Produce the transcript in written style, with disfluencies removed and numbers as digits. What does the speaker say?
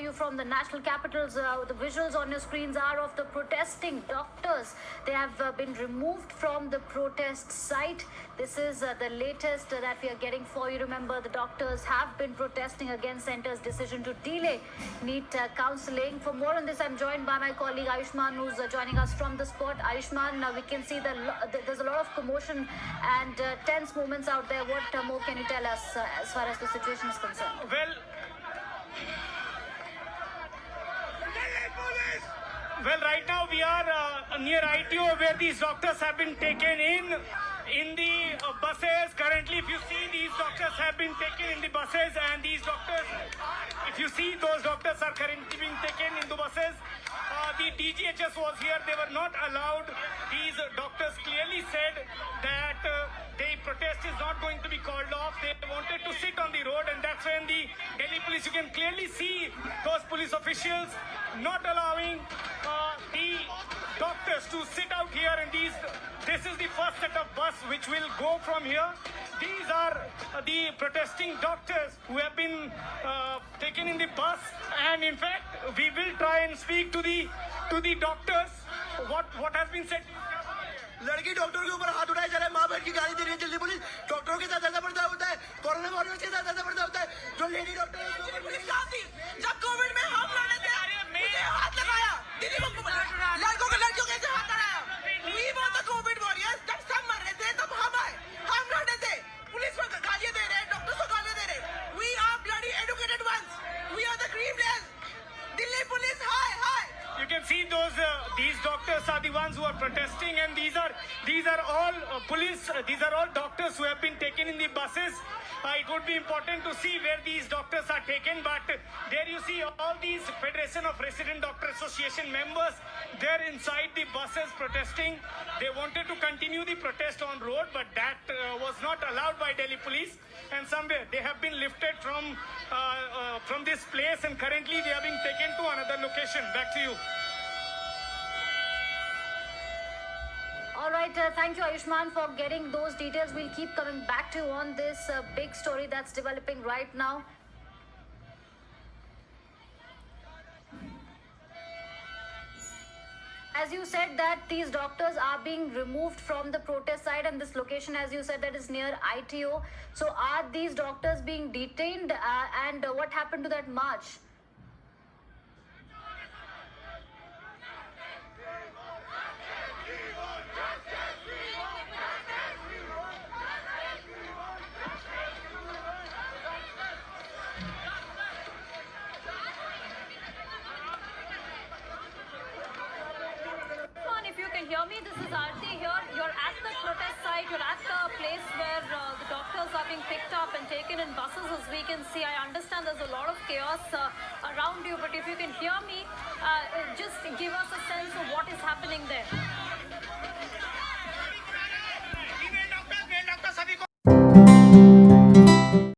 you from the national capitals. The visuals on your screens are of the protesting doctors. They have been removed from the protest site. This is the latest that we are getting for you. Remember, the doctors have been protesting against centre's decision to delay NEET counselling. For more on this, I'm joined by my colleague Ayushman, who's joining us from the spot. Ayushman, we can see that there's a lot of commotion and tense moments out there. What more can you tell us as far as the situation is concerned? Well, right now we are near ITO, where these doctors have been taken in the buses. Currently, if you see, these doctors have been taken in the buses, and these doctors, if you see, those doctors are currently being taken in the buses. The DGHS was here. They were not allowed. These doctors clearly said that the protest is not going to be called off. They wanted to sit on the road, and that's when the Delhi police, you can clearly see those police officials not allowing the doctors to sit out here. And this is the first set of bus which will go from here. These are the protesting doctors who have been taken in the bus, and in fact we will try and speak to the doctors. What has been said? लड़की doctor के ऊपर हाथ उठाए जा रहे हैं, माँ बहन की गाली दे रही है दिल्ली पुलिस। डॉक्टरों के साथ ऐसा बर्ताव होता है, कोरोना वॉरियर्स के साथ ऐसा बर्ताव होता है। जो लेडी डॉक्टर जब कोविड में हम लड़े थे, मुझे हाथ लगाया, लड़कों के ऐसे हाथ लगाया। We were the COVID warriors। जब सब मर रहे थे तब हम आए, हम लड़े थे। पुलिस को गालियां दे रहे हैं, डॉक्टर्स को गालियां दे रहे हैं। We are bloody educated ones। We are the criminals। Delhi police hi hi. You can see these doctors are the ones who are protesting, and these are all police. These are all doctors who have been taken in the buses. It would be important to see where these doctors are taken, but there you see all these Federation of Resident Doctor Association members. They're inside the buses protesting. They wanted to continue the protest on road, but that was not allowed by Delhi police. And somewhere they have been lifted from this place, and currently they are being taken to another location. Back to you. All right, thank you, Ayushman, for getting those details. We'll keep coming back to you on this big story that's developing right now. As you said that these doctors are being removed from the protest site, and this location, as you said, that is near ITO. So are these doctors being detained, and what happened to that march? Hear me, this is Aarti here. You're at the protest site, you're at the place where the doctors are being picked up and taken in buses, as we can see. I understand there's a lot of chaos around you, but if you can hear me, just give us a sense of what is happening there.